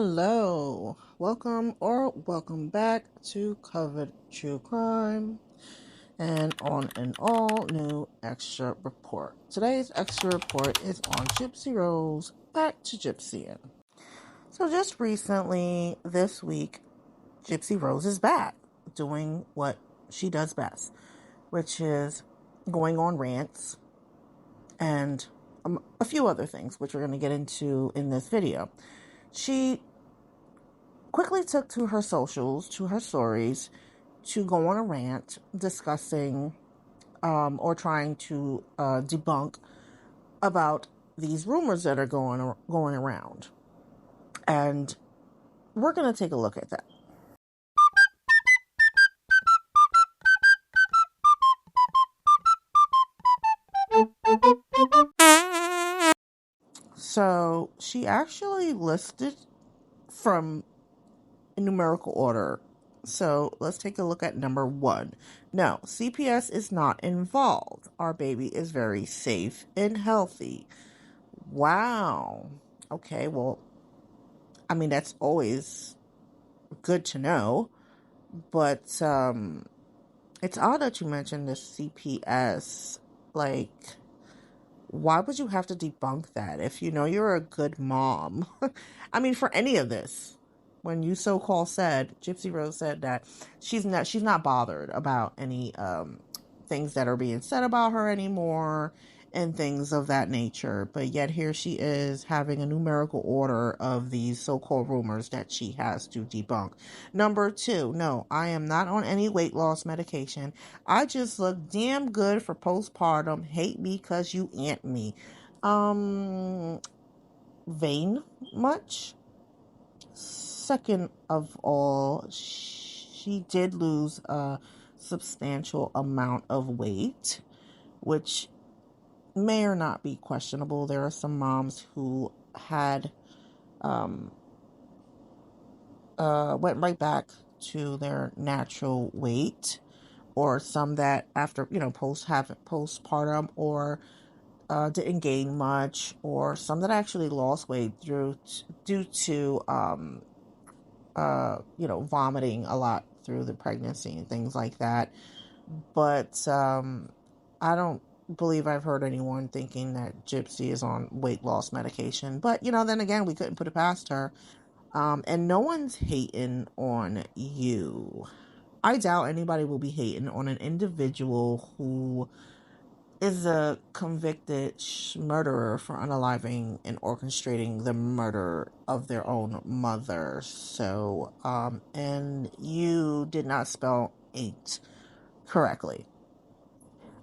Hello, welcome back to Covered True Crime and on an all new extra report. Today's extra report is on Gypsy Rose, back to gypsying. So just recently, this week, Gypsy Rose is back doing what she does best, which is going on rants and a few other things, which we're going to get into in this video. She quickly took to her socials, to her stories, to go on a rant discussing or trying to debunk about these rumors that are going around. And we're going to take a look at that. So she actually listed from a numerical order. So let's take a look at number 1. No, CPS is not involved. Our baby is very safe and healthy. Wow. Okay, well, I mean, that's always good to know. But it's odd that you mentioned the CPS. Like, why would you have to debunk that if you know you're a good mom? I mean, for any of this. When you so-called said, Gypsy Rose said that she's not bothered about any things that are being said about her anymore and things of that nature. But yet here she is having a numerical order of these so-called rumors that she has to debunk. Number 2, no, I am not on any weight loss medication. I just look damn good for postpartum. Hate me because you aunt me. Vain much? Second of all, she did lose a substantial amount of weight, which may or not be questionable. There are some moms who had went right back to their natural weight, or some that after postpartum or didn't gain much, or some that actually lost weight due to vomiting a lot through the pregnancy and things like that. But I don't believe I've heard anyone thinking that Gypsy is on weight loss medication. But, then again, we couldn't put it past her. And no one's hating on you. I doubt anybody will be hating on an individual who is a convicted murderer for unaliving and orchestrating the murder of their own mother. So, and you did not spell ain't correctly.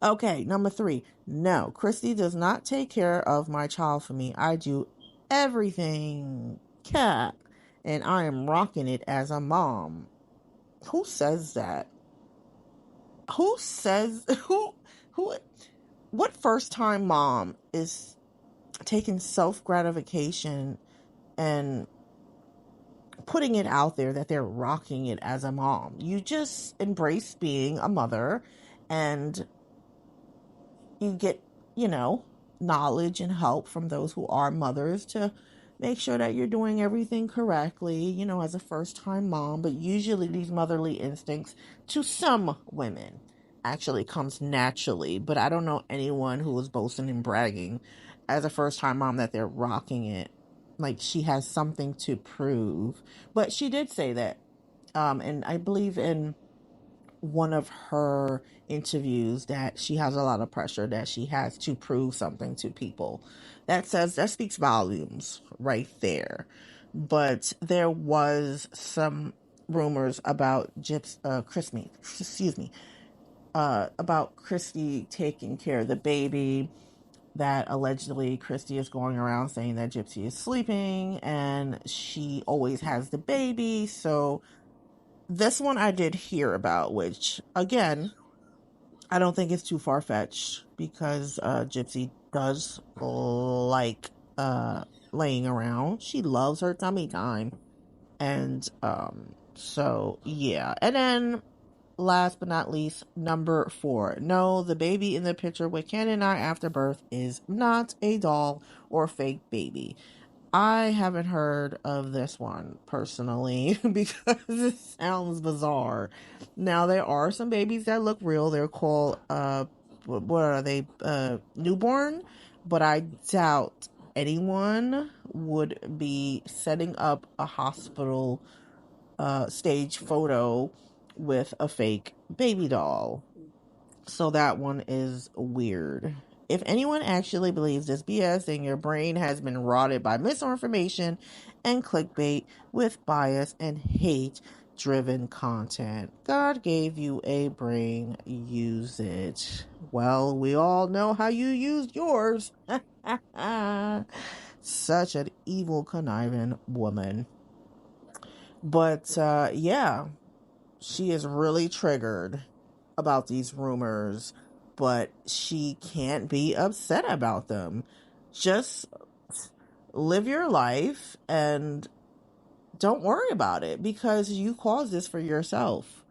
Okay, number 3. No, Christy does not take care of my child for me. I do everything, cat, and I am rocking it as a mom. Who says that? Who says, who, what first-time mom is taking self-gratification and putting it out there that they're rocking it as a mom? You just embrace being a mother, and you get, knowledge and help from those who are mothers to make sure that you're doing everything correctly, as a first-time mom. But usually these motherly instincts, to some women, actually comes naturally. But I don't know anyone who is boasting and bragging as a first-time mom that they're rocking it like she has something to prove. But she did say that, and I believe in one of her interviews, that she has a lot of pressure, that she has to prove something to people. That speaks volumes right there. But there was some rumors about about Christy taking care of the baby, that allegedly Christy is going around saying that Gypsy is sleeping and she always has the baby. So this one I did hear about, which, again, I don't think it's too far-fetched, because Gypsy does like laying around. She loves her tummy time. And so, yeah. And then, last but not least, number 4. No, the baby in the picture with Ken and I after birth is not a doll or fake baby. I haven't heard of this one personally because it sounds bizarre. Now there are some babies that look real. They're called what are they? Newborn, but I doubt anyone would be setting up a hospital stage photo with a fake baby doll. So that one is weird. If anyone actually believes this BS, then your brain has been rotted by misinformation and clickbait with bias and hate driven content. God gave you a brain, use it. Well, we all know how you used yours. Such an evil, conniving woman. But yeah, she is really triggered about these rumors, but she can't be upset about them. Just live your life and don't worry about it because you caused this for yourself.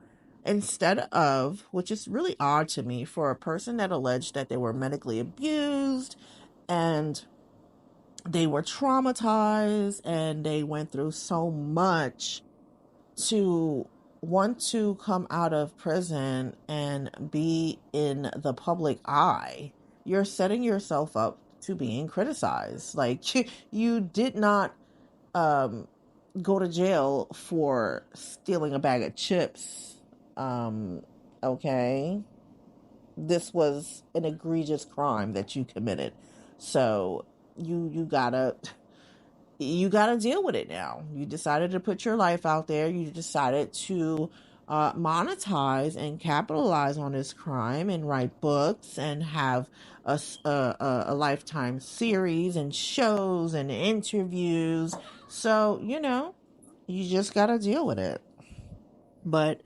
Instead of, which is really odd to me, for a person that alleged that they were medically abused and they were traumatized and they went through so much to want to come out of prison and be in the public eye, you're setting yourself up to being criticized. Like, you did not go to jail for stealing a bag of chips. Okay. This was an egregious crime that you committed. So you gotta deal with it now. You decided to put your life out there. You decided to monetize and capitalize on this crime and write books and have a lifetime series and shows and interviews. So, you just got to deal with it. But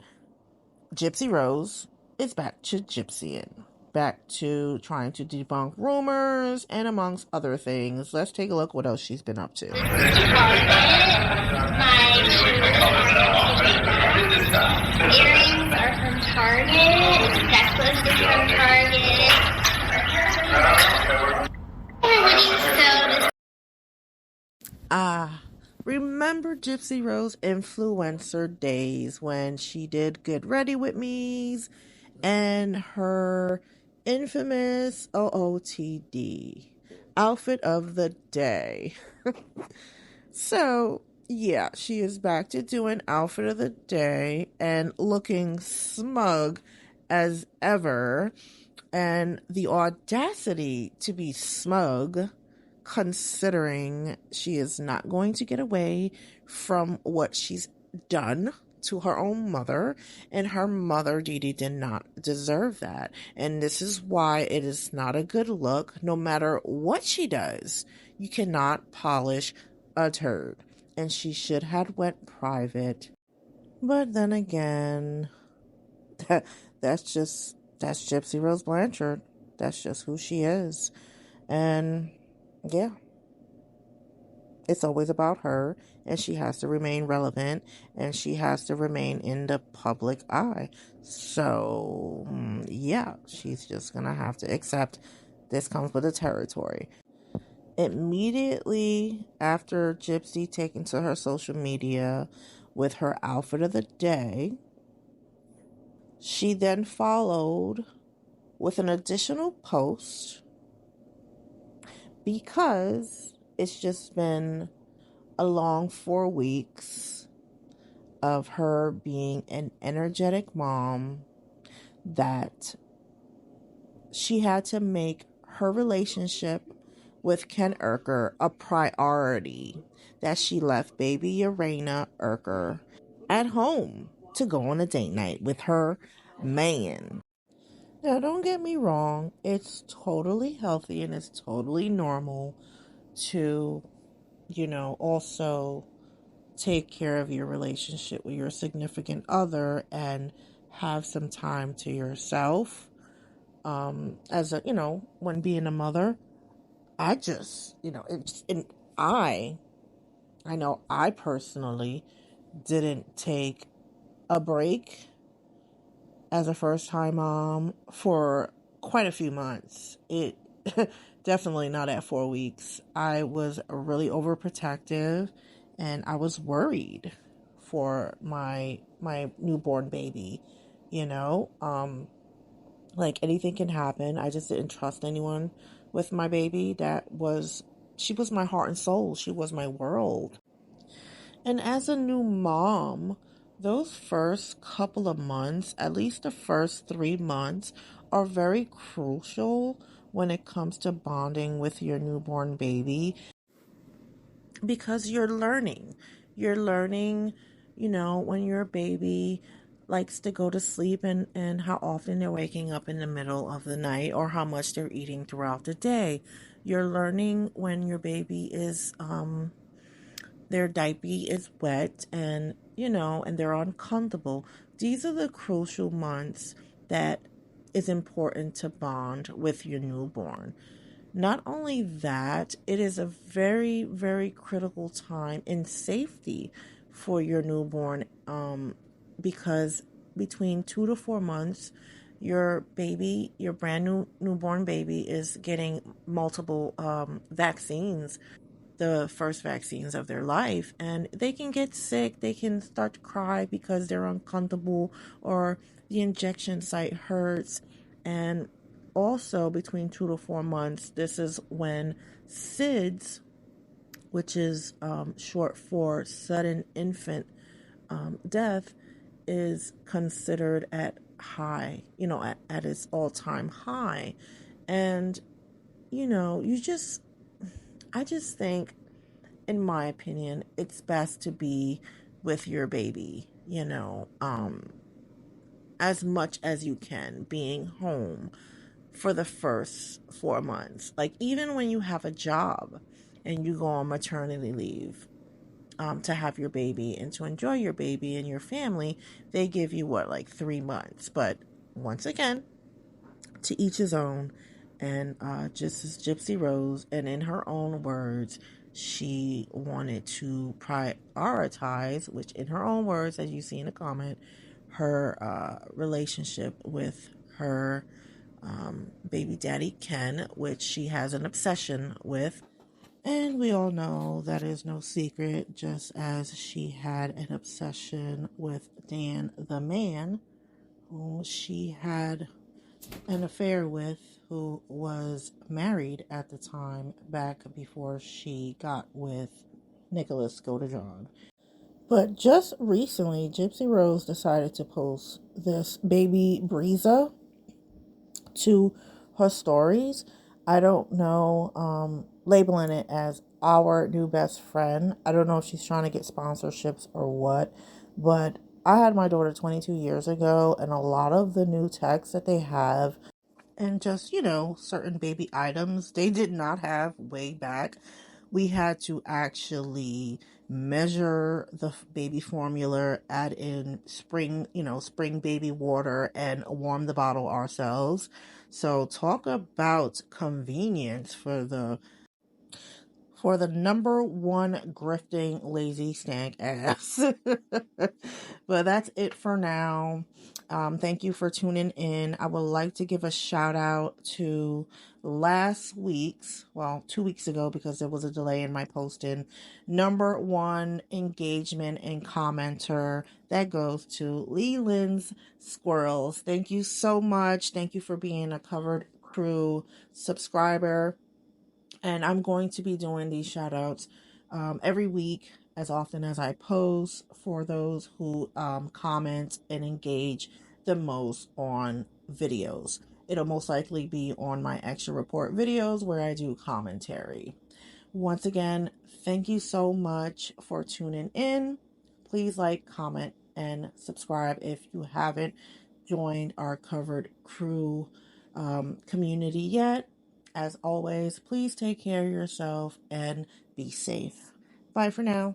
Gypsy Rose is back to gypsying. Back to trying to debunk rumors and amongst other things. Let's take a look what else she's been up to. My earrings are from Target. Necklace is from Target. Remember Gypsy Rose influencer days when she did Get Ready With Me's and her infamous OOTD outfit of the day. So, yeah, she is back to doing outfit of the day and looking smug as ever. And the audacity to be smug, considering she is not going to get away from what she's done to her own mother, and her mother, Dee Dee, did not deserve that. And this is why it is not a good look, no matter what she does. You cannot polish a turd. And she should have went private. But then again, that's Gypsy Rose Blanchard. That's just who she is. And yeah, it's always about her, and she has to remain relevant, and she has to remain in the public eye. So, yeah, she's just gonna have to accept this comes with the territory. Immediately after Gypsy taking to her social media with her outfit of the day, she then followed with an additional post because it's just been a long 4 weeks of her being an energetic mom that she had to make her relationship with Ken Urker a priority, that she left baby Urena Urker at home to go on a date night with her man. Now, don't get me wrong, it's totally healthy and it's totally normal to, also take care of your relationship with your significant other and have some time to yourself. As a, when being a mother, I just, I know I personally didn't take a break as a first time mom for quite a few months. It definitely not at 4 weeks. I was really overprotective, and I was worried for my newborn baby. You know, like anything can happen. I just didn't trust anyone with my baby. She was my heart and soul. She was my world. And as a new mom, those first couple of months, at least the first 3 months, are very crucial when it comes to bonding with your newborn baby because you're learning. You're learning, when your baby likes to go to sleep and how often they're waking up in the middle of the night or how much they're eating throughout the day. You're learning when your baby is their diaper is wet and they're uncomfortable. These are the crucial months that is important to bond with your newborn. Not only that, it is a very, very critical time in safety for your newborn, because between 2 to 4 months, your brand new newborn baby is getting multiple vaccines, the first vaccines of their life, and they can get sick. They can start to cry because they're uncomfortable or the injection site hurts. And also between 2 to 4 months, this is when SIDS, which is short for sudden infant death, is considered at high, at its all-time high. And I just think, in my opinion, it's best to be with your baby, as much as you can, being home for the first 4 months. Like, even when you have a job and you go on maternity leave, to have your baby and to enjoy your baby and your family, they give you like 3 months. But once again, to each his own. And just as Gypsy Rose, and in her own words, she wanted to prioritize, which in her own words, as you see in the comment, her relationship with her baby daddy Ken, which she has an obsession with. And we all know that is no secret, just as she had an obsession with Dan the man, who she had an affair with, who was married at the time, back before she got with Nicholas Godejohn. But just recently, Gypsy Rose decided to post this baby Breeza to her stories. I don't know, labeling it as our new best friend. I don't know if she's trying to get sponsorships or what, but I had my daughter 22 years ago, and a lot of the new techs that they have and just, certain baby items they did not have way back. We had to actually measure the baby formula, add in spring baby water, and warm the bottle ourselves. So talk about convenience for the number one grifting lazy stank ass. But that's it for now. Thank you for tuning in. I would like to give a shout out to last week's, 2 weeks ago, because there was a delay in my posting, number one engagement and commenter. That goes to Leland's Squirrels. Thank you so much. Thank you for being a Covered Crew subscriber. And I'm going to be doing these shout outs every week, as often as I post, for those who comment and engage the most on videos. It'll most likely be on my extra report videos where I do commentary. Once again, thank you so much for tuning in. Please like, comment, and subscribe if you haven't joined our Covered Crew community yet. As always, please take care of yourself and be safe. Bye for now.